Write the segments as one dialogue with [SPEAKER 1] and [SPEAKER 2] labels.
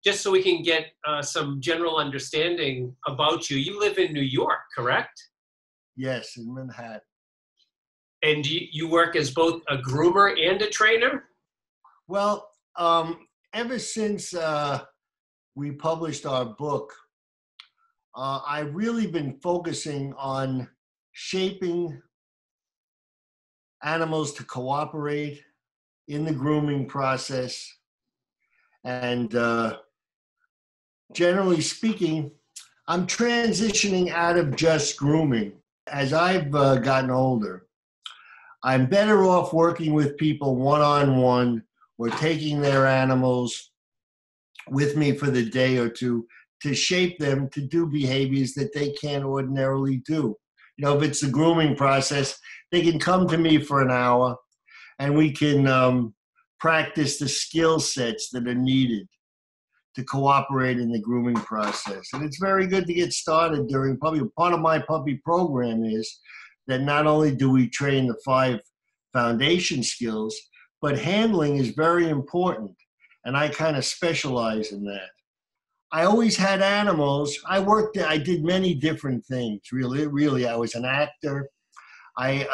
[SPEAKER 1] just so we can get some general understanding about you. You live in New York, correct?
[SPEAKER 2] Yes, in Manhattan.
[SPEAKER 1] And you work as both a groomer and a trainer?
[SPEAKER 2] Well, ever since we published our book, I've really been focusing on shaping animals to cooperate in the grooming process. And generally speaking, I'm transitioning out of just grooming. As I've gotten older, I'm better off working with people one-on-one or taking their animals with me for the day or two to shape them to do behaviors that they can't ordinarily do. You know, if it's the grooming process, they can come to me for an hour and we can practice the skill sets that are needed to cooperate in the grooming process. And it's very good to get started during puppy. Part of my puppy program is that not only do we train the 5 foundation skills, but handling is very important. And I kind of specialize in that. I always had animals. I did many different things, really. I was an actor. I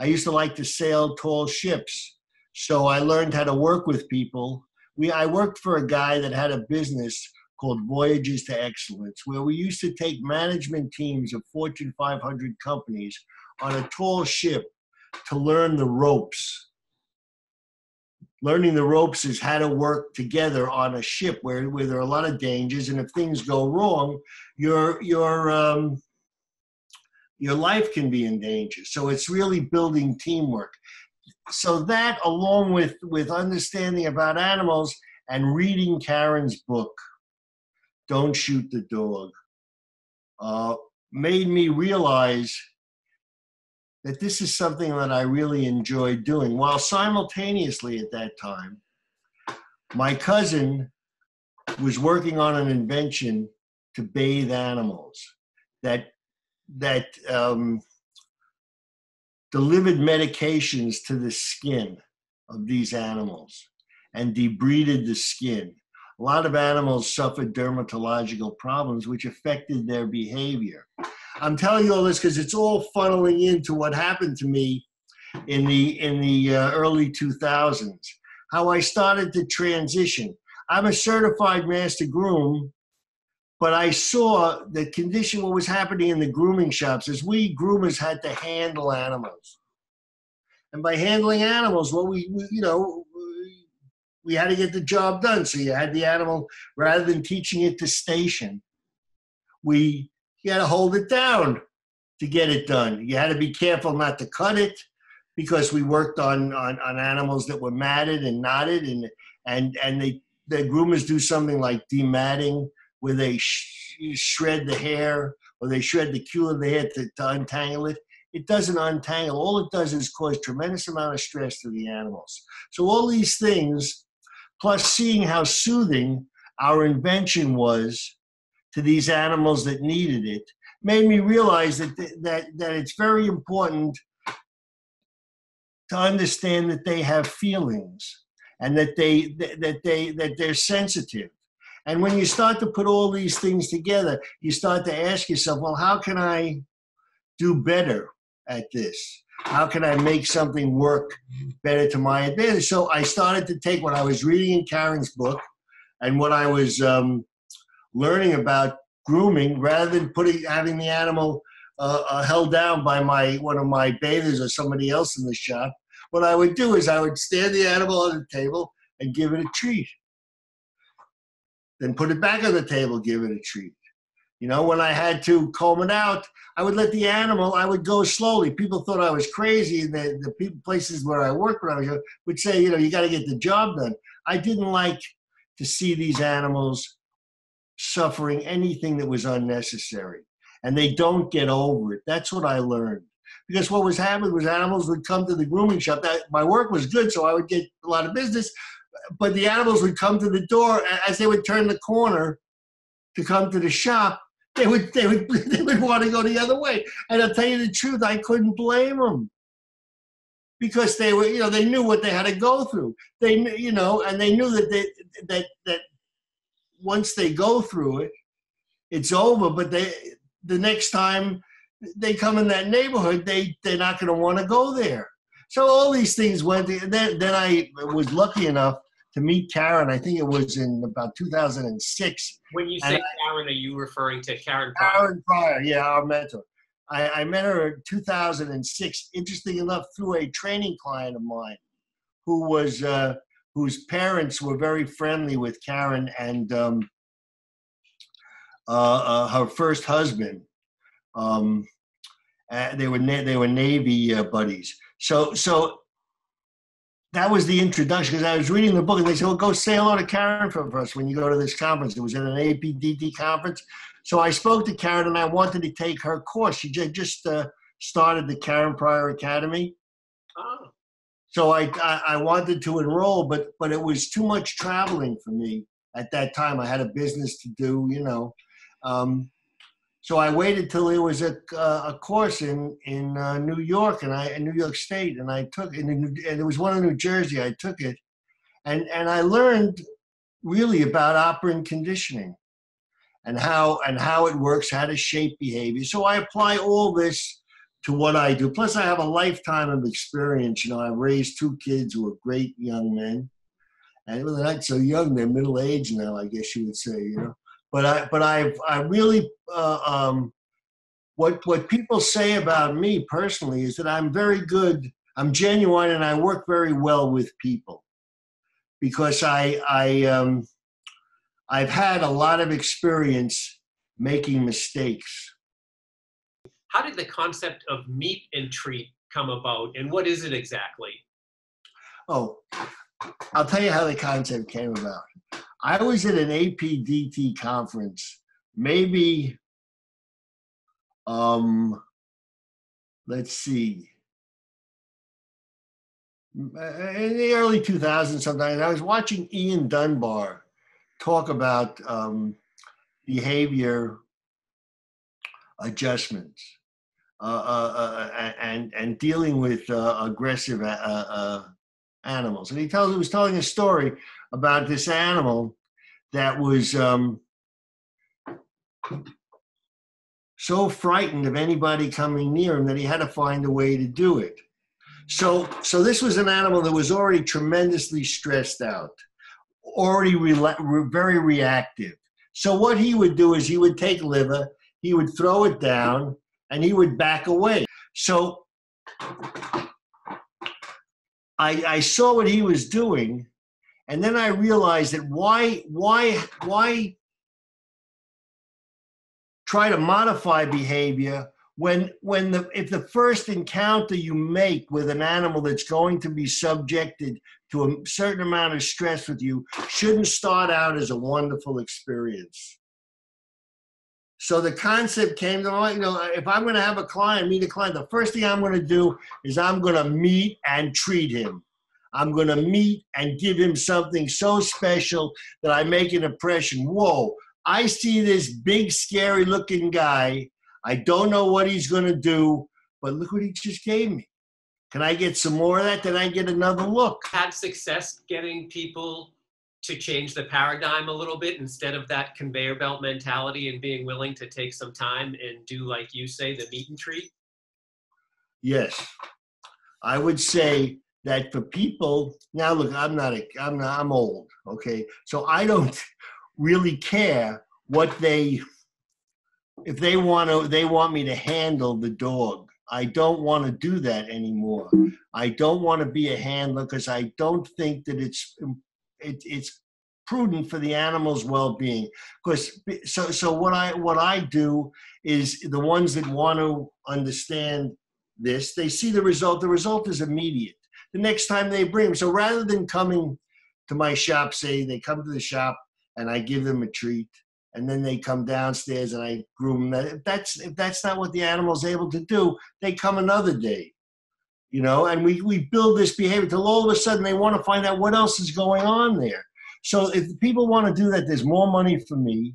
[SPEAKER 2] used to like to sail tall ships. So I learned how to work with people. I worked for a guy that had a business called Voyages to Excellence, where we used to take management teams of Fortune 500 companies on a tall ship to learn the ropes. Learning the ropes is how to work together on a ship where there are a lot of dangers, and if things go wrong, your life can be in danger. So it's really building teamwork. So that, along with understanding about animals and reading Karen's book, Don't Shoot the Dog, made me realize that this is something that I really enjoyed doing. While simultaneously at that time, my cousin was working on an invention to bathe animals that delivered medications to the skin of these animals and debrided the skin. A lot of animals suffered dermatological problems which affected their behavior. I'm telling you all this because it's all funneling into what happened to me in the early 2000s, how I started to transition. I'm a certified master groom, but I saw the condition, what was happening in the grooming shops is we groomers had to handle animals. And by handling animals, well, we had to get the job done. So you had the animal, rather than teaching it to station, you had to hold it down to get it done. You had to be careful not to cut it because we worked on animals that were matted and knotted, and the groomers do something like dematting, where they shred the hair or they shred the queue of the hair to untangle it. It doesn't untangle. All it does is cause tremendous amount of stress to the animals. So all these things, plus seeing how soothing our invention was to these animals that needed it, made me realize that it's very important to understand that they have feelings and that they're sensitive. And when you start to put all these things together, you start to ask yourself, well, how can I do better at this? How can I make something work better to my advantage? So I started to take what I was reading in Karen's book and what I was learning about grooming, rather than having the animal held down by one of my bathers or somebody else in the shop. What I would do is I would stand the animal on the table and give it a treat. Then put it back on the table, give it a treat. You know, when I had to comb it out, I would let the animal, I would go slowly. People thought I was crazy. The places where I worked when I was would say, you got to get the job done. I didn't like to see these animals suffering anything that was unnecessary. And they don't get over it. That's what I learned. Because what was happening was animals would come to the grooming shop. My work was good, so I would get a lot of business. But the animals would come to the door as they would turn the corner to come to the shop. They would want to go the other way. And I'll tell you the truth, I couldn't blame them, because they were, they knew what they had to go through. They, and they knew that once they go through it, it's over. But the next time they come in that neighborhood, they're not going to want to go there. So all these things went. Then I was lucky enough to meet Karen. I think it was in about 2006.
[SPEAKER 1] When you say Karen, are you referring to Karen Pryor?
[SPEAKER 2] Karen Pryor, yeah, our mentor. I met her in 2006. Interesting enough, through a training client of mine, who was whose parents were very friendly with Karen and her first husband. They were Navy buddies. So that was the introduction, because I was reading the book and they said, well, go say hello to Karen for us when you go to this conference. It was at an APDT conference. So I spoke to Karen and I wanted to take her course. She just started the Karen Pryor Academy.
[SPEAKER 1] Oh.
[SPEAKER 2] So I wanted to enroll, but it was too much traveling for me at that time. I had a business to do, you know. So I waited till there was a course in New York in New York State, and I took it. And there was one in New Jersey. I took it, and I learned really about operant conditioning and how it works, how to shape behavior. So I apply all this to what I do. Plus, I have a lifetime of experience. You know, I raised 2 kids who are great young men, and well, they're not so young; they're middle aged now, I guess you would say. You know. But I really what people say about me personally is that I'm very good. I'm genuine, and I work very well with people because I've had a lot of experience making mistakes.
[SPEAKER 1] How did the concept of meet and treat come about, and what is it exactly?
[SPEAKER 2] Oh, I'll tell you how the concept came about. I was at an APDT conference, maybe, let's see, in the early 2000s sometime. I was watching Ian Dunbar talk about behavior adjustments and dealing with aggressive animals. And he was telling a story about this animal that was so frightened of anybody coming near him that he had to find a way to do it. So this was an animal that was already tremendously stressed out, already very reactive. So what he would do is he would take liver, he would throw it down, and he would back away. So I saw what he was doing, and then I realized that why try to modify behavior if the first encounter you make with an animal that's going to be subjected to a certain amount of stress with you shouldn't start out as a wonderful experience. So the concept came to mind, you know, if I'm going to have meet a client, the first thing I'm going to do is I'm going to meet and treat him. I'm going to meet and give him something so special that I make an impression. Whoa, I see this big, scary looking guy. I don't know what he's going to do, but look what he just gave me. Can I get some more of that? Then I get another look.
[SPEAKER 1] Had success getting people to change the paradigm a little bit instead of that conveyor belt mentality and being willing to take some time and do, like you say, the meet and treat?
[SPEAKER 2] Yes. I would say that for people, now look, I'm old, okay? So I don't really care if they want me to handle the dog. I don't want to do that anymore. I don't want to be a handler because I don't think that it's prudent for the animal's well-being. Because so what I do is the ones that want to understand this, they see the result. The result is immediate. The next time they bring them. So rather than coming to my shop, say they come to the shop and I give them a treat, and then they come downstairs and I groom them. If that's not what the animal's able to do, they come another day, you know, and we build this behavior till all of a sudden they want to find out what else is going on there. So if people want to do that, there's more money for me,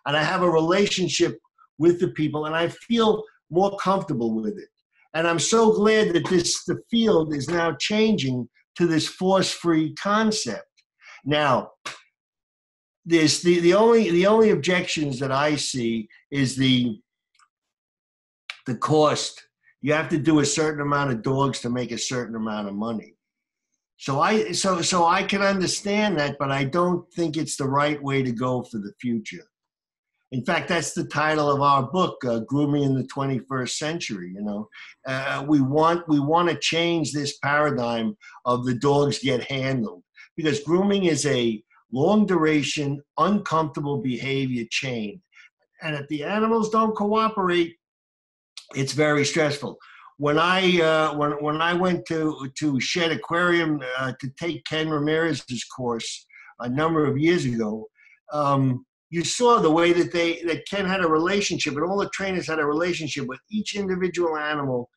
[SPEAKER 2] and I have a relationship with the people, and I feel more comfortable with it. And I'm so glad that the field is now changing to this force-free concept. Now, there's the only objections that I see is the cost. You have to do a certain amount of dogs to make a certain amount of money. So I can understand that, but I don't think it's the right way to go for the future. In fact, that's the title of our book, Grooming in the 21st Century. We want to change this paradigm of the dogs get handled, because grooming is a long duration, uncomfortable behavior chain. And if the animals don't cooperate, it's very stressful. When I went to Shed Aquarium to take Ken Ramirez's course a number of years ago, you saw the way that Ken had a relationship, and all the trainers had a relationship with each individual animal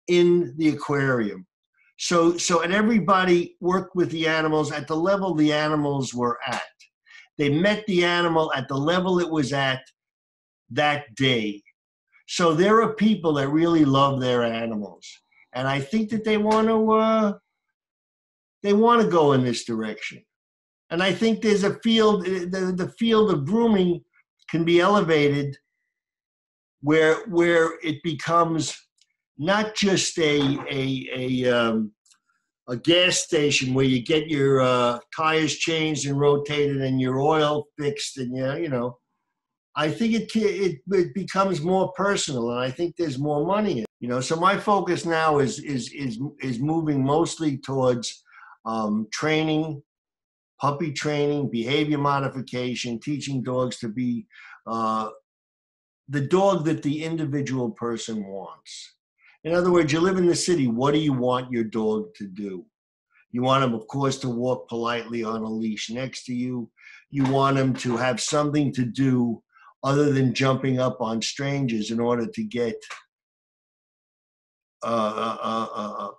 [SPEAKER 2] in the aquarium. So and everybody worked with the animals at the level the animals were at. They met the animal at the level it was at that day. So there are people that really love their animals, and I think that they want to go in this direction. And I think there's a field, the field of grooming can be elevated where it becomes not just a gas station where you get your tires changed and rotated and your oil fixed, and I think it becomes more personal, and I think there's more money in it. So my focus now is moving mostly towards training, puppy training, behavior modification, teaching dogs to be the dog that the individual person wants. In other words, you live in the city. What do you want your dog to do? You want him, of course, to walk politely on a leash next to you. You want him to have something to do other than jumping up on strangers in order to get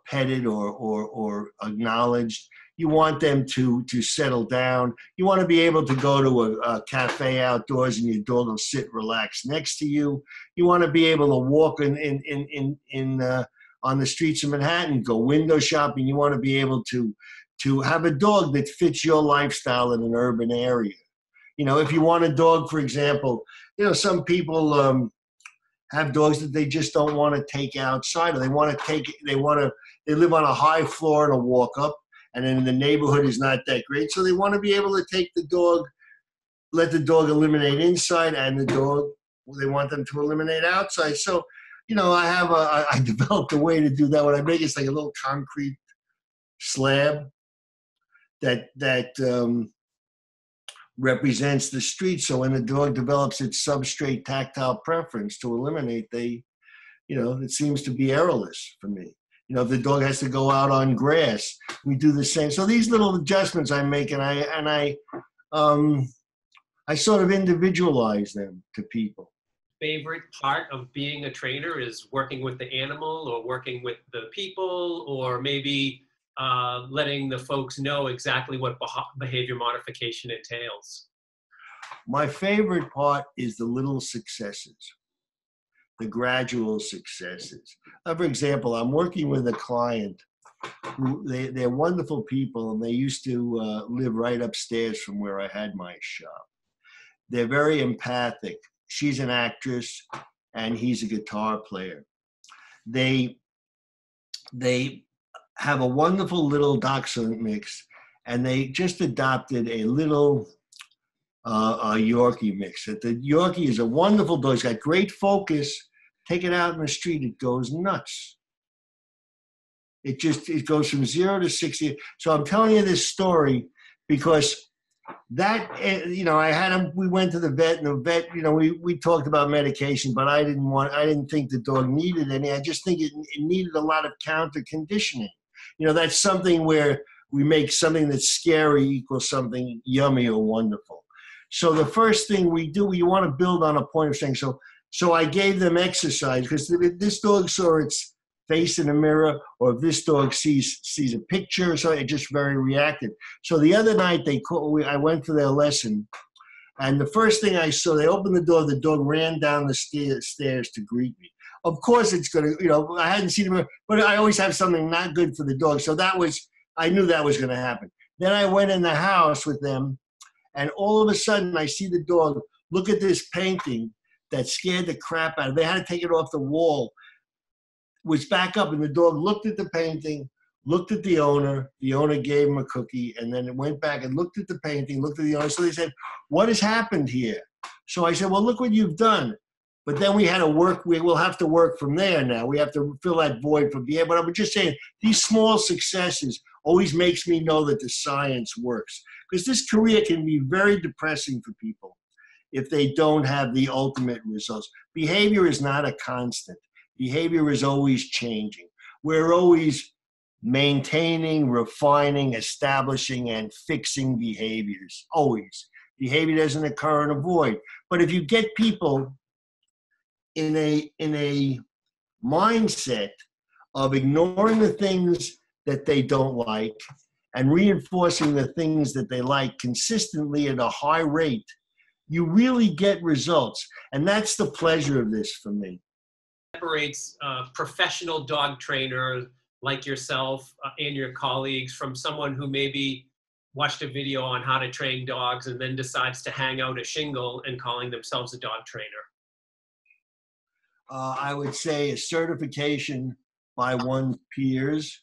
[SPEAKER 2] petted or acknowledged. You want them to settle down. You want to be able to go to a cafe outdoors and your dog will sit relaxed next to you. You want to be able to walk on the streets of Manhattan, go window shopping. You want to be able to have a dog that fits your lifestyle in an urban area. If you want a dog, for example, some people have dogs that they just don't want to take outside, or they live on a high floor and a walk up, and then the neighborhood is not that great. So they want to be able to take the dog, let the dog eliminate inside, and they want them to eliminate outside. So, I developed a way to do that. What I make is like a little concrete slab that represents the street. So when the dog develops its substrate tactile preference to eliminate, it seems to be errorless for me. If the dog has to go out on grass, we do the same. So these little adjustments I make, and I sort of individualize them to people.
[SPEAKER 1] Favorite part of being a trainer is working with the animal, or working with the people, or maybe letting the folks know exactly what behavior modification entails?
[SPEAKER 2] My favorite part is the little successes, the gradual successes. For example, I'm working with a client who they're wonderful people, and they used to live right upstairs from where I had my shop. They're very empathic. She's an actress, and he's a guitar player. They have a wonderful little dachshund mix, and they just adopted a little Yorkie mix. The Yorkie is a wonderful dog. It's got great focus. Take it out in the street, it goes nuts. It goes from 0 to 60. So I'm telling you this story because that, I had him, we went to the vet, and the vet, we talked about medication, but I didn't think the dog needed any. I just think it needed a lot of counter conditioning. That's something where we make something that's scary equal something yummy or wonderful. So the first thing we do, you want to build on a point of saying, so I gave them exercise, because if this dog saw its face in a mirror, or if this dog sees a picture, so it just very reactive. So the other night I went for their lesson, and the first thing I saw, they opened the dog ran down the stairs to greet me. Of course it's going to, I hadn't seen him, but I always have something not good for the dog. So I knew that was going to happen. Then I went in the house with them, And all of a sudden, I see the dog look at this painting that scared the crap out of it. They had to take it off the wall, was back up, and the dog looked at the painting, looked at the owner gave him a cookie, and then it went back and looked at the painting, looked at the owner. So they said, what has happened here? So I said, well, look what you've done. But then we had to work, we will have to work from there now. We have to fill that void from behavior. But I'm just saying, these small successes always makes me know that the science works. Because this career can be very depressing for people if they don't have the ultimate results. Behavior is not a constant. Behavior is always changing. We're always maintaining, refining, establishing, and fixing behaviors, always. Behavior doesn't occur in a void. But if you get people in a mindset of ignoring the things that they don't like and reinforcing the things that they like consistently at a high rate, you really get results. And that's the pleasure of this for me.
[SPEAKER 1] Separates a professional dog trainer like yourself and your colleagues from someone who maybe watched a video on how to train dogs and then decides to hang out a shingle and calling themselves a dog trainer?
[SPEAKER 2] I would say a certification by one's peers.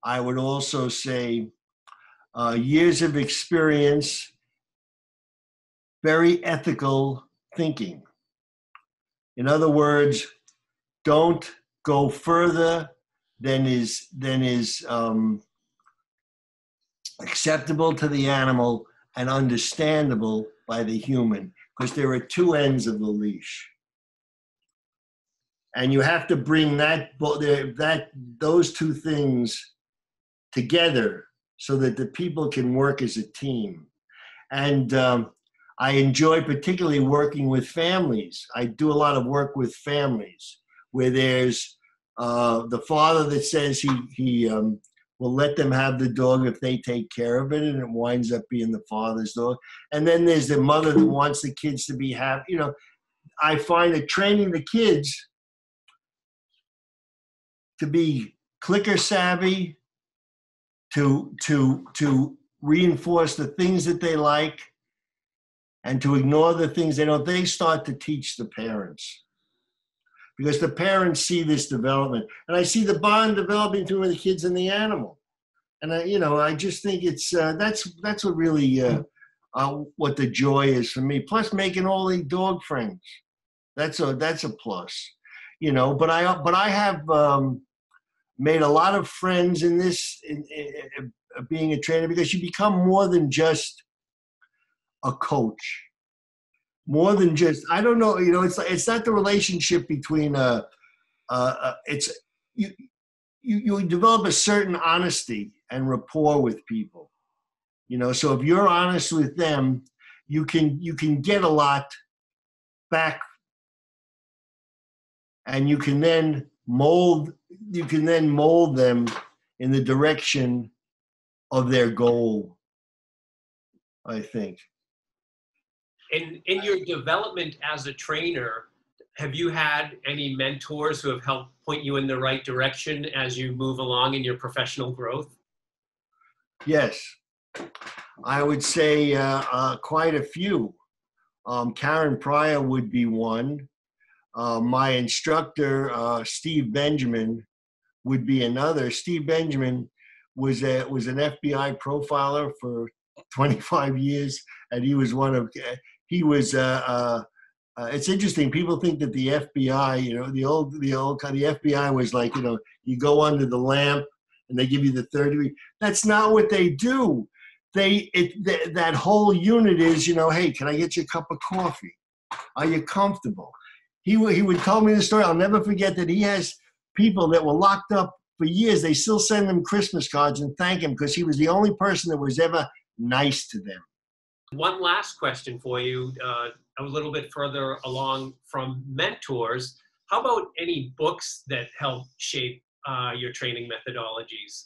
[SPEAKER 2] I would also say years of experience, very ethical thinking. In other words, don't go further than is acceptable to the animal and understandable by the human, because there are two ends of the leash. And you have to bring those two things together so that the people can work as a team. And I enjoy particularly working with families. I do a lot of work with families where there's the father that says he will let them have the dog if they take care of it, and it winds up being the father's dog. And then there's the mother that wants the kids to be happy. You know, I find that training the kids to be clicker savvy, to reinforce the things that they like, and to ignore the things they don't, they start to teach the parents. Because the parents see this development. And I see the bond developing between the kids and the animal. And I just think it's, that's what really, what the joy is for me. Plus making all the dog friends. That's a plus. But I have made a lot of friends in this, in being a trainer, because you become more than just a coach, more than just, I don't know, it's not the relationship between you develop a certain honesty and rapport with people, so if you're honest with them, you can get a lot back, and you can then mold them in the direction of their goal, I think.
[SPEAKER 1] In your development as a trainer, have you had any mentors who have helped point you in the right direction as you move along in your professional growth?
[SPEAKER 2] Yes, I would say quite a few. Karen Pryor would be one. My instructor, Steve Benjamin, would be another. Steve Benjamin was an FBI profiler for 25 years, and he was it's interesting. People think that the FBI, the FBI was like, you go under the lamp and they give you the 30. That's not what they do. That whole unit is, hey, can I get you a cup of coffee? Are you comfortable? He would tell me the story. I'll never forget that he has people that were locked up for years. They still send him Christmas cards and thank him because he was the only person that was ever nice to them.
[SPEAKER 1] One last question for you, a little bit further along from mentors. How about any books that help shape your training methodologies?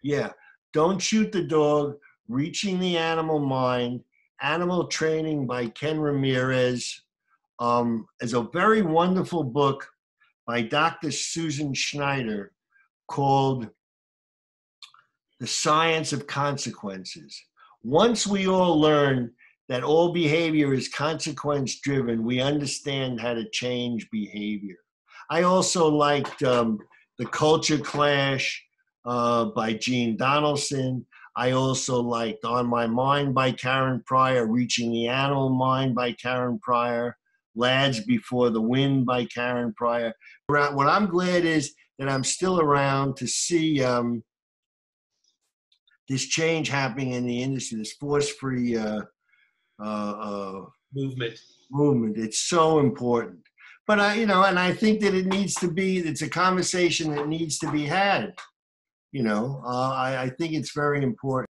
[SPEAKER 2] Yeah. Don't Shoot the Dog, Reaching the Animal Mind, Animal Training by Ken Ramirez. Is a very wonderful book by Dr. Susan Schneider called The Science of Consequences. Once we all learn that all behavior is consequence driven, we understand how to change behavior. I also liked The Culture Clash by Gene Donaldson. I also liked On My Mind by Karen Pryor, Reaching the Animal Mind by Karen Pryor, Lads Before the Wind by Karen Pryor. What I'm glad is that I'm still around to see this change happening in the industry, this force-free movement. It's so important. But and I think that it's a conversation that needs to be had. I think it's very important.